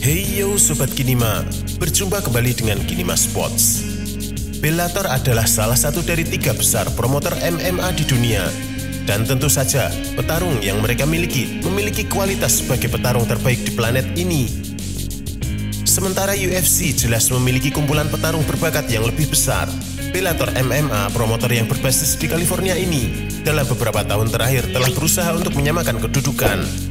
Hey yo Sobat Kinima, berjumpa kembali dengan Kinima Sports. Bellator adalah salah satu dari 3 besar promotor MMA di dunia. Dan tentu saja, petarung yang mereka memiliki kualitas sebagai petarung terbaik di planet ini. Sementara UFC jelas memiliki kumpulan petarung berbakat yang lebih besar. Bellator MMA, promotor yang berbasis di California ini, dalam beberapa tahun terakhir telah berusaha untuk menyamakan kedudukan.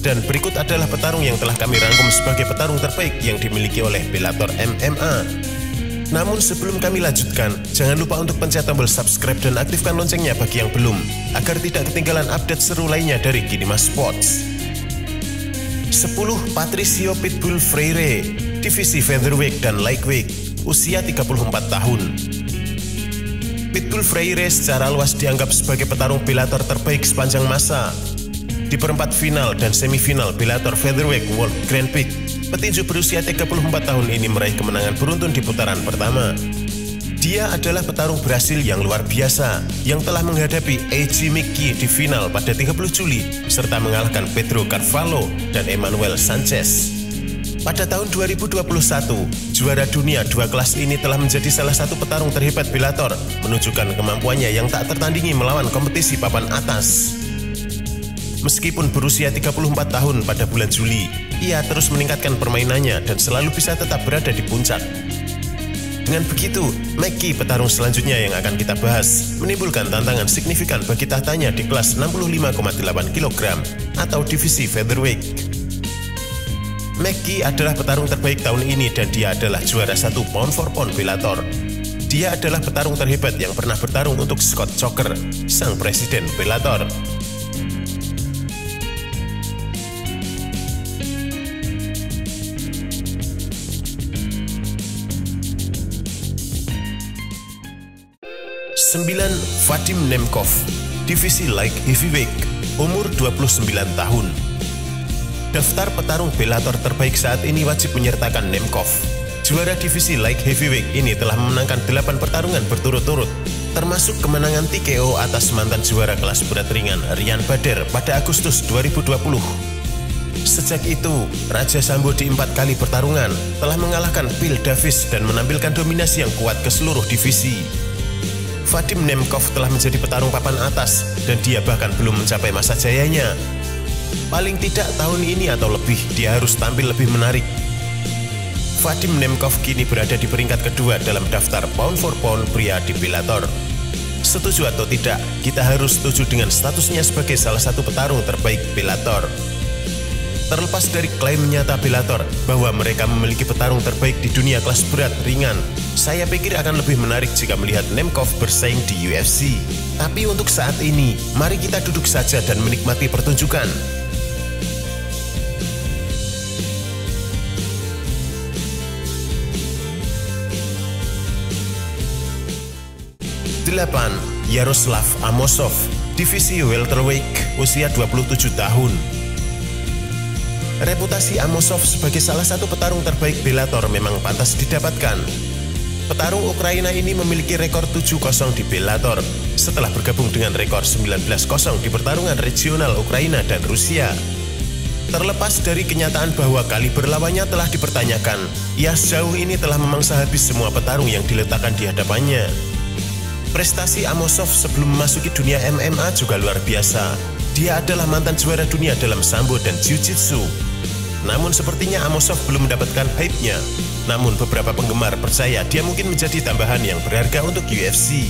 Dan berikut adalah petarung yang telah kami rangkum sebagai petarung terbaik yang dimiliki oleh Bellator MMA. Namun sebelum kami lanjutkan, jangan lupa untuk pencet tombol subscribe dan aktifkan loncengnya bagi yang belum, agar tidak ketinggalan update seru lainnya dari Kinima Sports. 10. Patricio Pitbull Freire, divisi featherweight dan lightweight, usia 34 tahun. Pitbull Freire secara luas dianggap sebagai petarung Bellator terbaik sepanjang masa. Di perempat final dan semifinal Bellator Featherweight World Grand Prix, petinju berusia 34 tahun ini meraih kemenangan beruntun di putaran pertama. Dia adalah petarung Brasil yang luar biasa, yang telah menghadapi AJ McKee di final pada 30 Juli, serta mengalahkan Pedro Carvalho dan Emmanuel Sanchez. Pada tahun 2021, juara dunia 2 kelas ini telah menjadi salah satu petarung terhebat Bellator, menunjukkan kemampuannya yang tak tertandingi melawan kompetisi papan atas. Meskipun berusia 34 tahun pada bulan Juli, ia terus meningkatkan permainannya dan selalu bisa tetap berada di puncak. Dengan begitu, McKee, petarung selanjutnya yang akan kita bahas, menimbulkan tantangan signifikan bagi tahtanya di kelas 65,8 kg atau divisi featherweight. McKee adalah petarung terbaik tahun ini dan dia adalah juara 1 pound for pound Bellator. Dia adalah petarung terhebat yang pernah bertarung untuk Scott Coker, sang presiden Bellator. Vadim Nemkov, divisi light heavyweight, umur 29 tahun. Daftar petarung Bellator terbaik saat ini wajib menyertakan Nemkov. Juara divisi light heavyweight ini telah memenangkan 8 pertarungan berturut-turut, termasuk kemenangan TKO atas mantan juara kelas berat ringan Ryan Bader pada Agustus 2020. Sejak itu, Raja Sambo di 4 kali pertarungan telah mengalahkan Phil Davis dan menampilkan dominasi yang kuat ke seluruh divisi. Vadim Nemkov telah menjadi petarung papan atas dan dia bahkan belum mencapai masa jayanya. Paling tidak tahun ini atau lebih, dia harus tampil lebih menarik. Vadim Nemkov kini berada di peringkat kedua dalam daftar pound for pound pria di Bellator. Setuju atau tidak, kita harus setuju dengan statusnya sebagai salah satu petarung terbaik Bellator. Terlepas dari klaim nyata Bellator bahwa mereka memiliki petarung terbaik di dunia kelas berat ringan, saya pikir akan lebih menarik jika melihat Nemkov bersaing di UFC. Tapi untuk saat ini, mari kita duduk saja dan menikmati pertunjukan. 8. Yaroslav Amosov, divisi welterweight, usia 27 tahun. Reputasi Amosov sebagai salah satu petarung terbaik Bellator memang pantas didapatkan. Petarung Ukraina ini memiliki rekor 7-0 di Bellator, setelah bergabung dengan rekor 19-0 di pertarungan regional Ukraina dan Rusia. Terlepas dari kenyataan bahwa kaliber lawannya telah dipertanyakan, ia sejauh ini telah memangsa habis semua petarung yang diletakkan di hadapannya. Prestasi Amosov sebelum memasuki dunia MMA juga luar biasa. Dia adalah mantan juara dunia dalam sambo dan jiu-jitsu. Namun sepertinya Amosov belum mendapatkan hype-nya. Namun beberapa penggemar percaya dia mungkin menjadi tambahan yang berharga untuk UFC.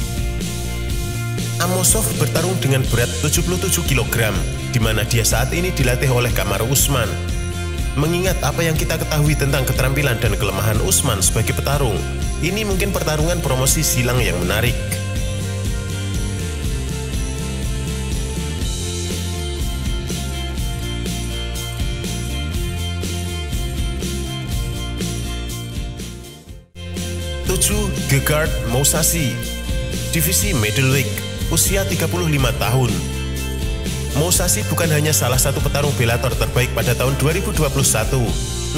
Amosov bertarung dengan berat 77 kg, di mana dia saat ini dilatih oleh Kamaru Usman. Mengingat apa yang kita ketahui tentang keterampilan dan kelemahan Usman sebagai petarung, ini mungkin pertarungan promosi silang yang menarik. Gegard Mousasi, divisi middleweight, usia 35 tahun. Mousasi bukan hanya salah satu petarung Bellator terbaik pada tahun 2021,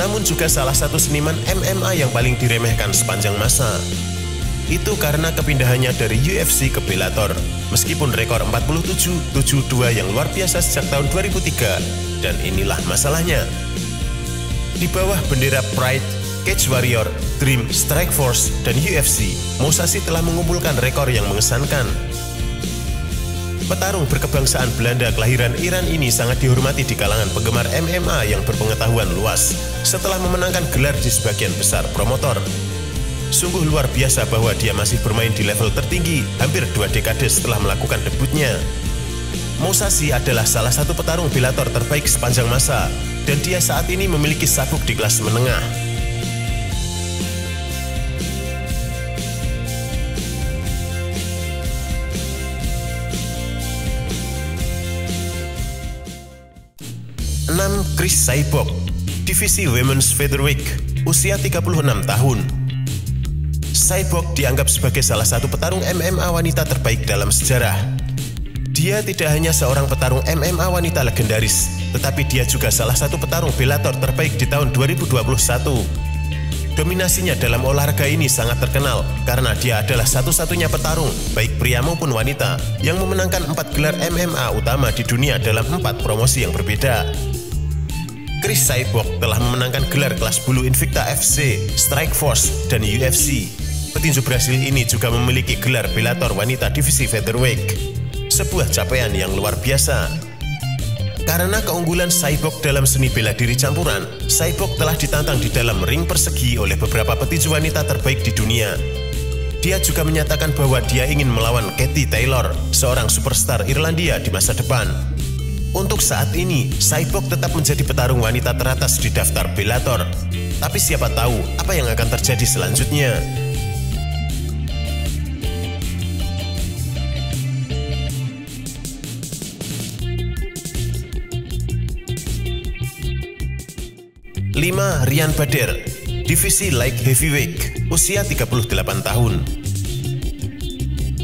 namun juga salah satu seniman MMA yang paling diremehkan sepanjang masa. Itu karena kepindahannya dari UFC ke Bellator, meskipun rekor 47-72 yang luar biasa sejak tahun 2003, dan inilah masalahnya. Di bawah bendera Pride, Cage Warrior, Dream, Strikeforce, dan UFC, Mousasi telah mengumpulkan rekor yang mengesankan. Petarung berkebangsaan Belanda kelahiran Iran ini sangat dihormati di kalangan penggemar MMA yang berpengetahuan luas setelah memenangkan gelar di sebagian besar promotor. Sungguh luar biasa bahwa dia masih bermain di level tertinggi hampir 2 dekade setelah melakukan debutnya. Mousasi adalah salah satu petarung Bellator terbaik sepanjang masa, dan dia saat ini memiliki sabuk di kelas menengah. Chris Cyborg, divisi Women's Featherweight, usia 36 tahun. Cyborg dianggap sebagai salah satu petarung MMA wanita terbaik dalam sejarah. Dia tidak hanya seorang petarung MMA wanita legendaris, tetapi dia juga salah satu petarung Bellator terbaik di tahun 2021. Dominasinya dalam olahraga ini sangat terkenal karena dia adalah satu-satunya petarung, baik pria maupun wanita, yang memenangkan 4 gelar MMA utama di dunia dalam 4 promosi yang berbeda. Chris Cyborg telah memenangkan gelar kelas bulu Invicta FC, Strikeforce, dan UFC. Petinju Brasil ini juga memiliki gelar Bellator wanita divisi featherweight. Sebuah capaian yang luar biasa. Karena keunggulan Cyborg dalam seni bela diri campuran, Cyborg telah ditantang di dalam ring persegi oleh beberapa petinju wanita terbaik di dunia. Dia juga menyatakan bahwa dia ingin melawan Katie Taylor, seorang superstar Irlandia di masa depan. Untuk saat ini, Cyborg tetap menjadi petarung wanita teratas di daftar Bellator. Tapi siapa tahu apa yang akan terjadi selanjutnya. Lima, Ryan Bader, divisi Light Heavyweight, usia 38 tahun.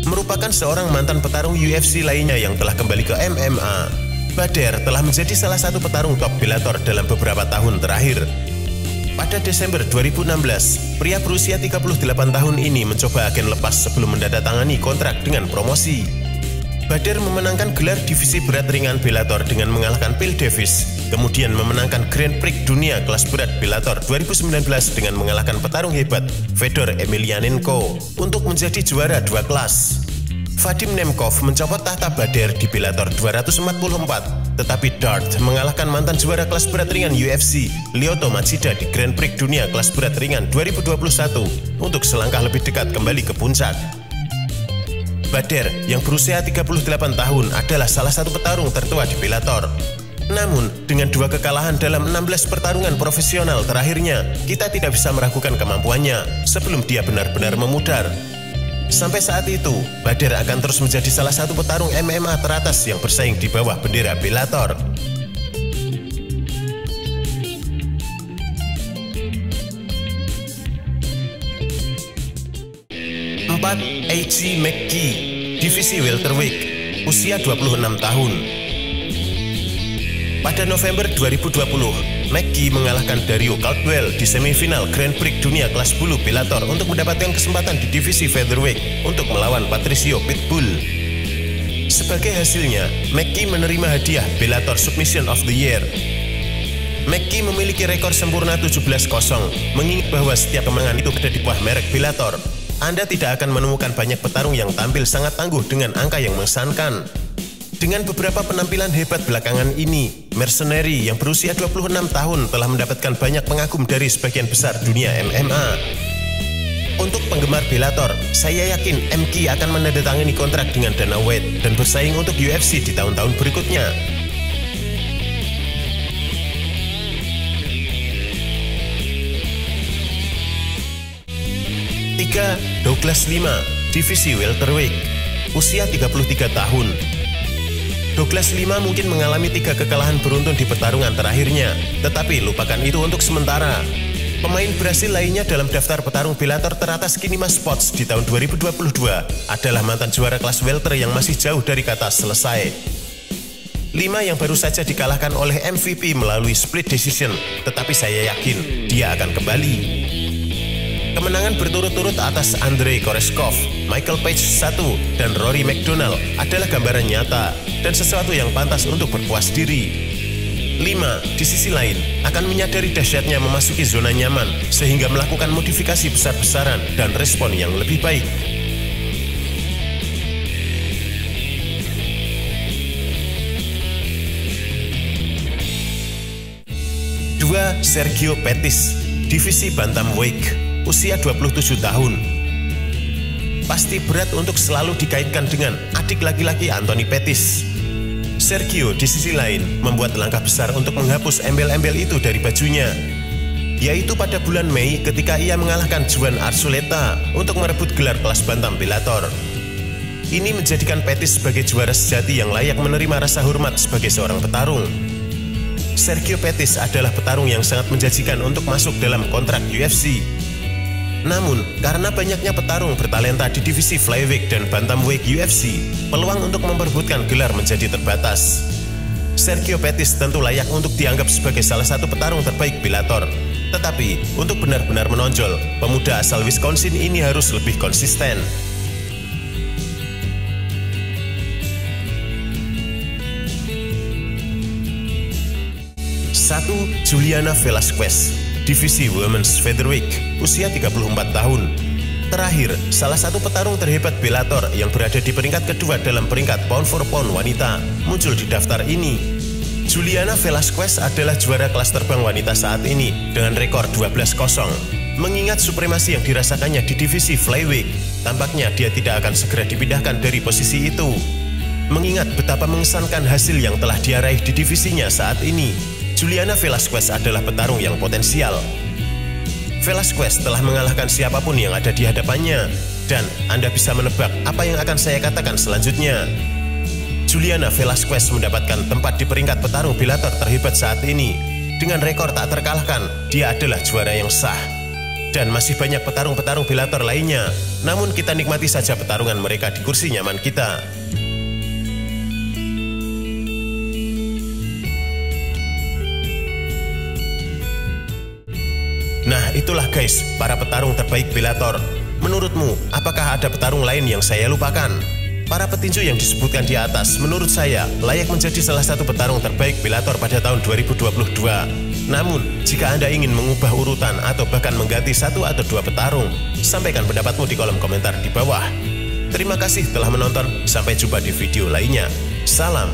Merupakan seorang mantan petarung UFC lainnya yang telah kembali ke MMA. Bader telah menjadi salah satu petarung top Bellator dalam beberapa tahun terakhir. Pada Desember 2016, pria berusia 38 tahun ini mencoba agen lepas sebelum menandatangani kontrak dengan promosi. Bader memenangkan gelar divisi berat ringan Bellator dengan mengalahkan Phil Davis, kemudian memenangkan Grand Prix dunia kelas berat Bellator 2019 dengan mengalahkan petarung hebat Fedor Emelianenko untuk menjadi juara 2 kelas. Vadim Nemkov mencopot tahta Bader di Bellator 244, tetapi Dart mengalahkan mantan juara kelas berat ringan UFC, Lyoto Machida di Grand Prix dunia kelas berat ringan 2021 untuk selangkah lebih dekat kembali ke puncak. Bader yang berusia 38 tahun adalah salah satu petarung tertua di Bellator. Namun, dengan 2 kekalahan dalam 16 pertarungan profesional terakhirnya, kita tidak bisa meragukan kemampuannya sebelum dia benar-benar memudar. Sampai saat itu, Bader akan terus menjadi salah satu petarung MMA teratas yang bersaing di bawah bendera Bellator. 4. A.J. McKee, divisi welterweight, usia 26 tahun. Pada November 2020, McKee mengalahkan Dario Caldwell di semifinal Grand Prix dunia kelas bulu Bellator untuk mendapatkan kesempatan di divisi featherweight untuk melawan Patricio Pitbull. Sebagai hasilnya, McKee menerima hadiah Bellator Submission of the Year. McKee memiliki rekor sempurna 17-0, mengingat bahwa setiap kemenangan itu ada di bawah merek Bellator. Anda tidak akan menemukan banyak petarung yang tampil sangat tangguh dengan angka yang mengesankan. Dengan beberapa penampilan hebat belakangan ini, Mercenary yang berusia 26 tahun telah mendapatkan banyak pengagum dari sebagian besar dunia MMA. Untuk penggemar Bellator, saya yakin McKee akan menandatangani kontrak dengan Dana White dan bersaing untuk UFC di tahun-tahun berikutnya. 3. Douglas Lima, divisi welterweight, usia 33 tahun. Douglas Lima mungkin mengalami 3 kekalahan beruntun di pertarungan terakhirnya, tetapi lupakan itu untuk sementara. Pemain Brasil lainnya dalam daftar petarung Bellator teratas Kinima Sports di tahun 2022 adalah mantan juara kelas welter yang masih jauh dari kata selesai. Lima yang baru saja dikalahkan oleh MVP melalui split decision, tetapi saya yakin dia akan kembali. Kemenangan berturut-turut atas Andrei Koreshkov, Michael Page I, dan Rory McDonald adalah gambaran nyata dan sesuatu yang pantas untuk berpuas diri. 5. Di sisi lain, akan menyadari dahsyatnya memasuki zona nyaman sehingga melakukan modifikasi besar-besaran dan respon yang lebih baik. 2. Sergio Pettis, divisi bantamweight, usia 27 tahun. Pasti berat untuk selalu dikaitkan dengan adik laki-laki Anthony Pettis. Sergio di sisi lain membuat langkah besar untuk menghapus embel-embel itu dari bajunya, yaitu pada bulan Mei ketika ia mengalahkan Juan Archuleta untuk merebut gelar kelas bantam Bellator. Ini menjadikan Pettis sebagai juara sejati yang layak menerima rasa hormat sebagai seorang petarung. Sergio Pettis adalah petarung yang sangat menjanjikan untuk masuk dalam kontrak UFC. Namun, karena banyaknya petarung bertalenta di divisi flyweight dan bantamweight UFC, peluang untuk memperebutkan gelar menjadi terbatas. Sergio Pettis tentu layak untuk dianggap sebagai salah satu petarung terbaik Bellator. Tetapi, untuk benar-benar menonjol, pemuda asal Wisconsin ini harus lebih konsisten. 1. Juliana Velasquez, divisi Women's Featherweight, usia 34 tahun. Terakhir, salah satu petarung terhebat Bellator yang berada di peringkat kedua dalam peringkat pound for pound wanita muncul di daftar ini. Juliana Velasquez adalah juara kelas terbang wanita saat ini dengan rekor 12-0. Mengingat supremasi yang dirasakannya di divisi flyweight, tampaknya dia tidak akan segera dipindahkan dari posisi itu. Mengingat betapa mengesankan hasil yang telah dia raih di divisinya saat ini, Juliana Velasquez adalah petarung yang potensial. Velasquez telah mengalahkan siapapun yang ada di hadapannya, dan Anda bisa menebak apa yang akan saya katakan selanjutnya. Juliana Velasquez mendapatkan tempat di peringkat petarung Bellator terhebat saat ini. Dengan rekor tak terkalahkan, dia adalah juara yang sah. Dan masih banyak petarung-petarung Bellator lainnya, namun kita nikmati saja pertarungan mereka di kursi nyaman kita. Nah, itulah guys, para petarung terbaik Bellator. Menurutmu, apakah ada petarung lain yang saya lupakan? Para petinju yang disebutkan di atas, menurut saya, layak menjadi salah satu petarung terbaik Bellator pada tahun 2022. Namun, jika Anda ingin mengubah urutan atau bahkan mengganti satu atau dua petarung, sampaikan pendapatmu di kolom komentar di bawah. Terima kasih telah menonton, sampai jumpa di video lainnya. Salam.